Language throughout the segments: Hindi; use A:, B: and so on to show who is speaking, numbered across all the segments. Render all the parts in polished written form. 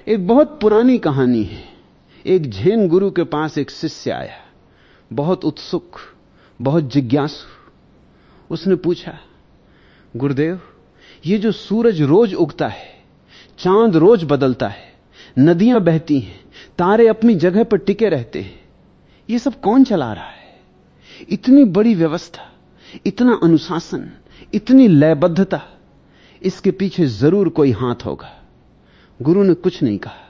A: एक बहुत पुरानी कहानी है। एक जैन गुरु के पास एक शिष्य आया, बहुत उत्सुक, बहुत जिज्ञासु। उसने पूछा, गुरुदेव, ये जो सूरज रोज उगता है, चांद रोज बदलता है, नदियां बहती हैं, तारे अपनी जगह पर टिके रहते हैं, ये सब कौन चला रहा है? इतनी बड़ी व्यवस्था, इतना अनुशासन, इतनी लयबद्धता, इसके पीछे जरूर कोई हाथ होगा। गुरु ने कुछ नहीं कहा।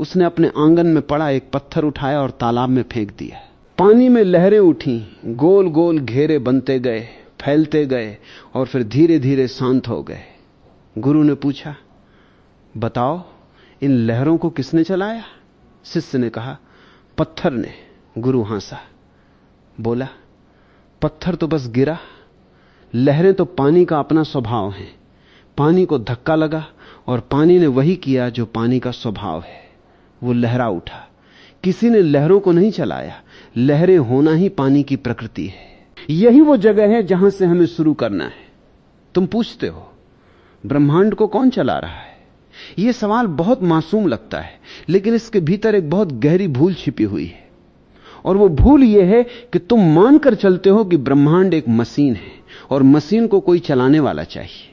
A: उसने अपने आंगन में पड़ा एक पत्थर उठाया और तालाब में फेंक दिया। पानी में लहरें उठी, गोल गोल घेरे बनते गए, फैलते गए और फिर धीरे धीरे शांत हो गए। गुरु ने पूछा, बताओ इन लहरों को किसने चलाया? शिष्य ने कहा, पत्थर ने। गुरु हंसा, बोला, पत्थर तो बस गिरा, लहरें तो पानी का अपना स्वभाव है। पानी को धक्का लगा और पानी ने वही किया जो पानी का स्वभाव है, वो लहरा उठा। किसी ने लहरों को नहीं चलाया, लहरें होना ही पानी की प्रकृति है। यही वो जगह है जहां से हमें शुरू करना है। तुम पूछते हो, ब्रह्मांड को कौन चला रहा है? यह सवाल बहुत मासूम लगता है, लेकिन इसके भीतर एक बहुत गहरी भूल छिपी हुई है। और वो भूल यह है कि तुम मानकर चलते हो कि ब्रह्मांड एक मशीन है और मशीन को कोई चलाने वाला चाहिए।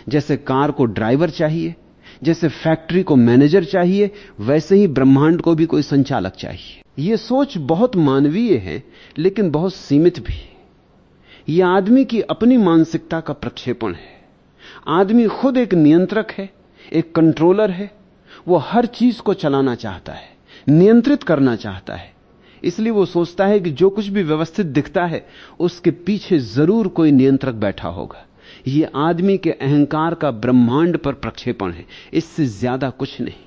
A: जैसे कार को ड्राइवर चाहिए, जैसे फैक्ट्री को मैनेजर चाहिए, वैसे ही ब्रह्मांड को भी कोई संचालक चाहिए। यह सोच बहुत मानवीय है, लेकिन बहुत सीमित भी। यह आदमी की अपनी मानसिकता का प्रक्षेपण है। आदमी खुद एक नियंत्रक है, एक कंट्रोलर है। वो हर चीज को चलाना चाहता है, नियंत्रित करना चाहता है। इसलिए वो सोचता है कि जो कुछ भी व्यवस्थित दिखता है, उसके पीछे जरूर कोई नियंत्रक बैठा होगा। यह आदमी के अहंकार का ब्रह्मांड पर प्रक्षेपण है, इससे ज्यादा कुछ नहीं।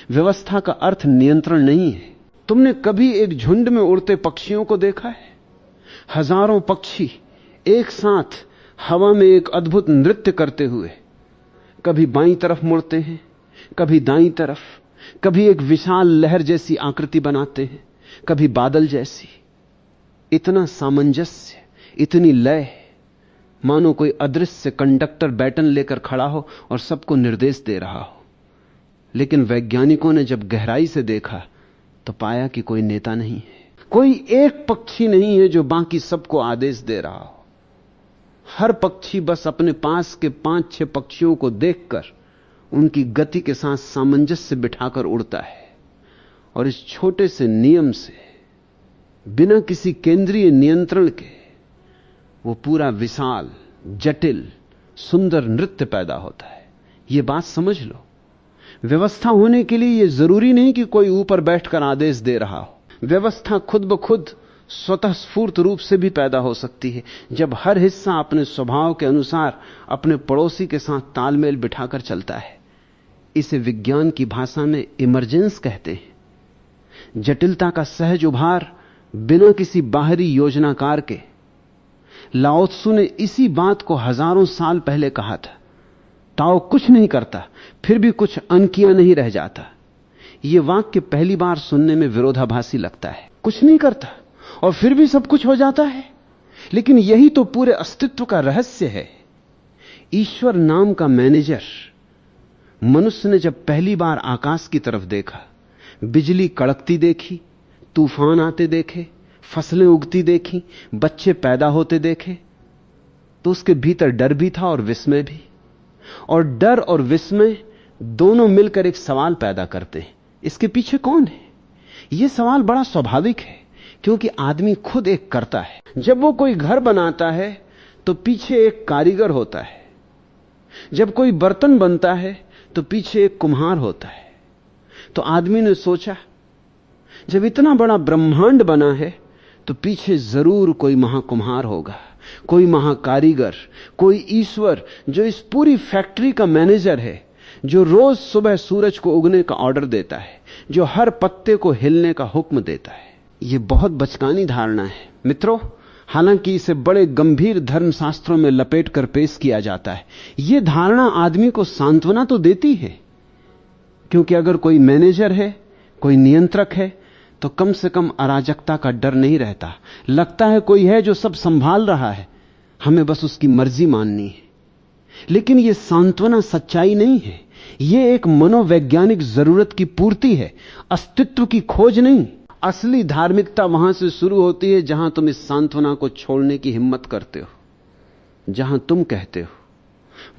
A: व्यवस्था का अर्थ नियंत्रण नहीं है। तुमने कभी एक झुंड में उड़ते पक्षियों को देखा है? हजारों पक्षी एक साथ हवा में एक अद्भुत नृत्य करते हुए कभी बाईं तरफ मुड़ते हैं, कभी दाईं तरफ, कभी एक विशाल लहर जैसी आकृति बनाते हैं, कभी बादल जैसी। इतना सामंजस्य, इतनी लय, मानो कोई अदृश्य कंडक्टर बैटन लेकर खड़ा हो और सबको निर्देश दे रहा हो। लेकिन वैज्ञानिकों ने जब गहराई से देखा तो पाया कि कोई नेता नहीं है, कोई एक पक्षी नहीं है जो बाकी सबको आदेश दे रहा हो। हर पक्षी बस अपने पास के 5-6 पक्षियों को देखकर उनकी गति के साथ सामंजस्य बिठाकर उड़ता है। और इस छोटे से नियम से, बिना किसी केंद्रीय नियंत्रण के, वो पूरा विशाल, जटिल, सुंदर नृत्य पैदा होता है। यह बात समझ लो। व्यवस्था होने के लिए यह जरूरी नहीं कि कोई ऊपर बैठकर आदेश दे रहा हो। व्यवस्था खुद ब खुद स्वतः स्फूर्त रूप से भी पैदा हो सकती है, जब हर हिस्सा अपने स्वभाव के अनुसार अपने पड़ोसी के साथ तालमेल बिठाकर चलता है। इसे विज्ञान की भाषा में इमर्जेंस कहते हैं। जटिलता का सहज उभार बिना किसी बाहरी योजनाकार के। लाओ त्सु ने इसी बात को हजारों साल पहले कहा था। ताओ कुछ नहीं करता, फिर भी कुछ अनकिया नहीं रह जाता। यह वाक्य पहली बार सुनने में विरोधाभासी लगता है। कुछ नहीं करता और फिर भी सब कुछ हो जाता है, लेकिन यही तो पूरे अस्तित्व का रहस्य है। ईश्वर नाम का मैनेजर मनुष्य ने जब पहली बार आकाश की तरफ देखा, बिजली कड़कती देखी, तूफान आते देखे, फसलें उगती देखी, बच्चे पैदा होते देखे, तो उसके भीतर डर भी था और विस्मय भी। और डर और विस्मय दोनों मिलकर एक सवाल पैदा करते हैं, इसके पीछे कौन है? यह सवाल बड़ा स्वाभाविक है, क्योंकि आदमी खुद एक करता है। जब वो कोई घर बनाता है तो पीछे एक कारीगर होता है, जब कोई बर्तन बनता है तो पीछे एक कुम्हार होता है। तो आदमी ने सोचा, जब इतना बड़ा ब्रह्मांड बना है तो पीछे जरूर कोई महाकुम्हार होगा, कोई महाकारीगर, कोई ईश्वर जो इस पूरी फैक्ट्री का मैनेजर है, जो रोज सुबह सूरज को उगने का ऑर्डर देता है, जो हर पत्ते को हिलने का हुक्म देता है। यह बहुत बचकानी धारणा है मित्रों, हालांकि इसे बड़े गंभीर धर्मशास्त्रों में लपेटकर पेश किया जाता है। यह धारणा आदमी को सांत्वना तो देती है, क्योंकि अगर कोई मैनेजर है, कोई नियंत्रक है, तो कम से कम अराजकता का डर नहीं रहता। लगता है कोई है जो सब संभाल रहा है, हमें बस उसकी मर्जी माननी है। लेकिन यह सांत्वना सच्चाई नहीं है। यह एक मनोवैज्ञानिक जरूरत की पूर्ति है, अस्तित्व की खोज नहीं। असली धार्मिकता वहां से शुरू होती है जहां तुम इस सांत्वना को छोड़ने की हिम्मत करते हो, जहां तुम कहते हो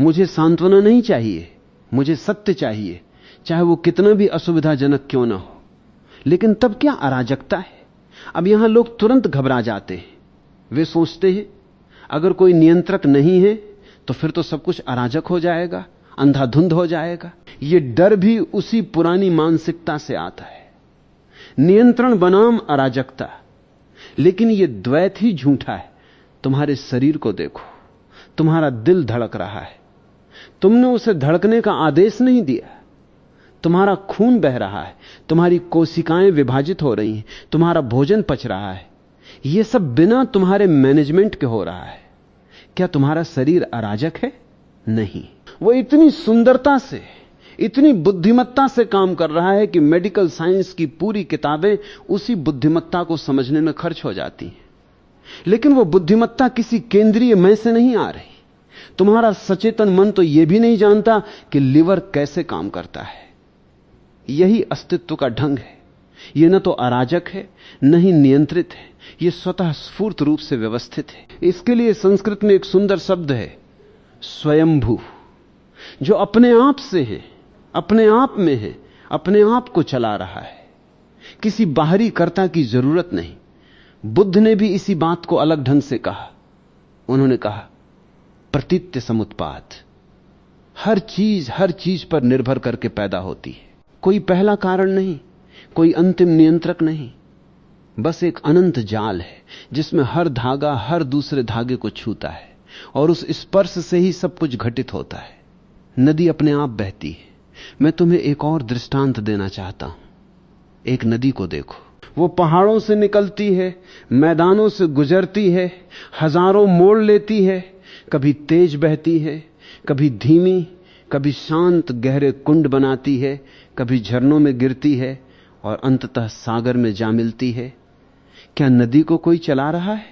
A: मुझे सांत्वना नहीं चाहिए, मुझे सत्य चाहिए, चाहे वो कितना भी असुविधाजनक क्यों ना हो। लेकिन तब क्या अराजकता है। अब यहां लोग तुरंत घबरा जाते हैं। वे सोचते हैं अगर कोई नियंत्रक नहीं है तो फिर तो सब कुछ अराजक हो जाएगा, अंधाधुंध हो जाएगा। यह डर भी उसी पुरानी मानसिकता से आता है, नियंत्रण बनाम अराजकता। लेकिन यह द्वैत ही झूठा है। तुम्हारे शरीर को देखो, तुम्हारा दिल धड़क रहा है, तुमने उसे धड़कने का आदेश नहीं दिया। तुम्हारा खून बह रहा है, तुम्हारी कोशिकाएं विभाजित हो रही हैं, तुम्हारा भोजन पच रहा है। यह सब बिना तुम्हारे मैनेजमेंट के हो रहा है। क्या तुम्हारा शरीर अराजक है? नहीं। वो इतनी सुंदरता से, इतनी बुद्धिमत्ता से काम कर रहा है कि मेडिकल साइंस की पूरी किताबें उसी बुद्धिमत्ता को समझने में खर्च हो जाती हैं। लेकिन वो बुद्धिमत्ता किसी केंद्रीय मैं से नहीं आ रही। तुम्हारा सचेतन मन तो यह भी नहीं जानता कि लिवर कैसे काम करता है। यही अस्तित्व का ढंग है। यह न तो अराजक है, न ही नियंत्रित है, यह स्वतः स्फूर्त रूप से व्यवस्थित है। इसके लिए संस्कृत में एक सुंदर शब्द है, स्वयंभू, जो अपने आप से है, अपने आप में है, अपने आप को चला रहा है। किसी बाहरी कर्ता की जरूरत नहीं। बुद्ध ने भी इसी बात को अलग ढंग से कहा। उन्होंने कहा प्रतीत्य समुत्पाद। हर चीज पर निर्भर करके पैदा होती है। कोई पहला कारण नहीं, कोई अंतिम नियंत्रक नहीं, बस एक अनंत जाल है जिसमें हर धागा हर दूसरे धागे को छूता है और उस स्पर्श से ही सब कुछ घटित होता है। नदी अपने आप बहती है। मैं तुम्हें एक और दृष्टांत देना चाहता हूं। एक नदी को देखो, वो पहाड़ों से निकलती है, मैदानों से गुजरती है, हजारों मोड़ लेती है, कभी तेज बहती है, कभी धीमी, कभी शांत गहरे कुंड बनाती है, कभी झरनों में गिरती है और अंततः सागर में जा मिलती है। क्या नदी को कोई चला रहा है?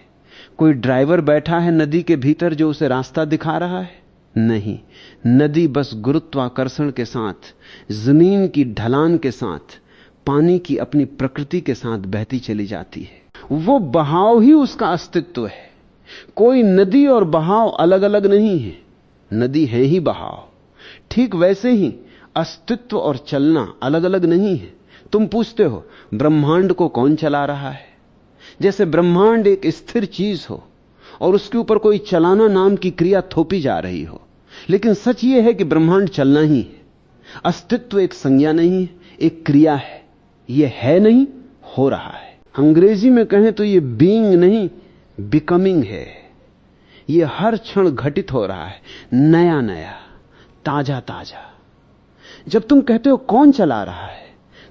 A: कोई ड्राइवर बैठा है नदी के भीतर जो उसे रास्ता दिखा रहा है? नहीं। नदी बस गुरुत्वाकर्षण के साथ, जमीन की ढलान के साथ, पानी की अपनी प्रकृति के साथ बहती चली जाती है। वो बहाव ही उसका अस्तित्व है। कोई नदी और बहाव अलग अलग नहीं है, नदी है ही बहाव। ठीक वैसे ही अस्तित्व और चलना अलग अलग नहीं है। तुम पूछते हो ब्रह्मांड को कौन चला रहा है? जैसे ब्रह्मांड एक स्थिर चीज हो और उसके ऊपर कोई चलाना नाम की क्रिया थोपी जा रही हो। लेकिन सच यह है कि ब्रह्मांड चलना ही है। अस्तित्व एक संज्ञा नहीं है, एक क्रिया है। यह है नहीं, हो रहा है। अंग्रेजी में कहें तो यह बीइंग नहीं, बिकमिंग है। यह हर क्षण घटित हो रहा है, नया नया, ताजा ताजा। जब तुम कहते हो कौन चला रहा है,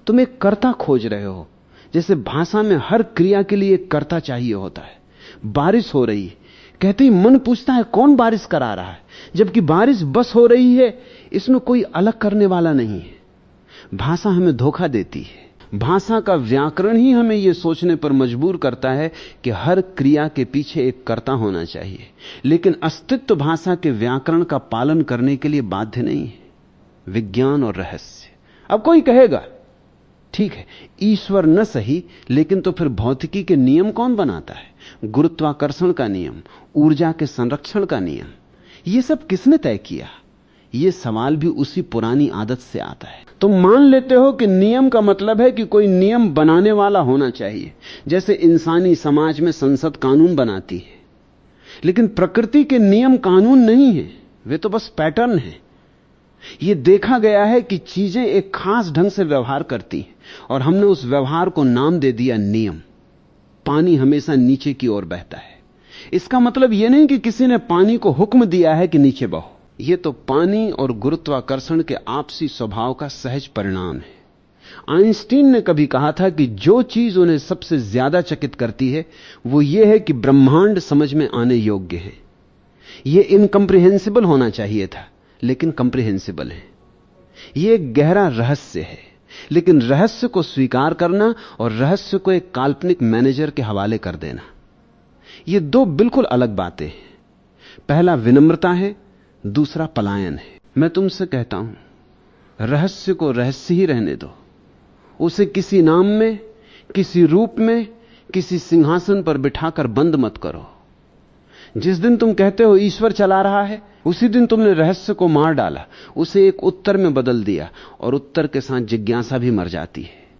A: तुम एक कर्ता खोज रहे हो। जैसे भाषा में हर क्रिया के लिए एक कर्ता चाहिए होता है। बारिश हो रही है, कहते ही मन पूछता है कौन बारिश करा रहा है, जबकि बारिश बस हो रही है, इसमें कोई अलग करने वाला नहीं है। भाषा हमें धोखा देती है। भाषा का व्याकरण ही हमें यह सोचने पर मजबूर करता है कि हर क्रिया के पीछे एक कर्ता होना चाहिए। लेकिन अस्तित्व भाषा के व्याकरण का पालन करने के लिए बाध्य नहीं है। विज्ञान और रहस्य। अब कोई कहेगा ठीक है, ईश्वर न सही, लेकिन तो फिर भौतिकी के नियम कौन बनाता है? गुरुत्वाकर्षण का नियम, ऊर्जा के संरक्षण का नियम, यह सब किसने तय किया? यह सवाल भी उसी पुरानी आदत से आता है। तुम मान लेते हो कि नियम का मतलब है कि कोई नियम बनाने वाला होना चाहिए, जैसे इंसानी समाज में संसद कानून बनाती है। लेकिन प्रकृति के नियम कानून नहीं है, वे तो बस पैटर्न हैं। यह देखा गया है कि चीजें एक खास ढंग से व्यवहार करती हैं और हमने उस व्यवहार को नाम दे दिया नियम। पानी हमेशा नीचे की ओर बहता है। इसका मतलब यह नहीं कि किसी ने पानी को हुक्म दिया है कि नीचे बहो। यह तो पानी और गुरुत्वाकर्षण के आपसी स्वभाव का सहज परिणाम है। आइंस्टीन ने कभी कहा था कि जो चीज उन्हें सबसे ज्यादा चकित करती है वो यह है कि ब्रह्मांड समझ में आने योग्य है। यह इनकंप्रिहेंसिबल होना चाहिए था, लेकिन कंप्रिहेंसिबल है। यह एक गहरा रहस्य है, लेकिन रहस्य को स्वीकार करना और रहस्य को एक काल्पनिक मैनेजर के हवाले कर देना, ये दो बिल्कुल अलग बातें हैं। पहला विनम्रता है, दूसरा पलायन है। मैं तुमसे कहता हूं रहस्य को रहस्य ही रहने दो। उसे किसी नाम में, किसी रूप में, किसी सिंहासन पर बिठाकर बंद मत करो। जिस दिन तुम कहते हो ईश्वर चला रहा है, उसी दिन तुमने रहस्य को मार डाला, उसे एक उत्तर में बदल दिया, और उत्तर के साथ जिज्ञासा भी मर जाती है।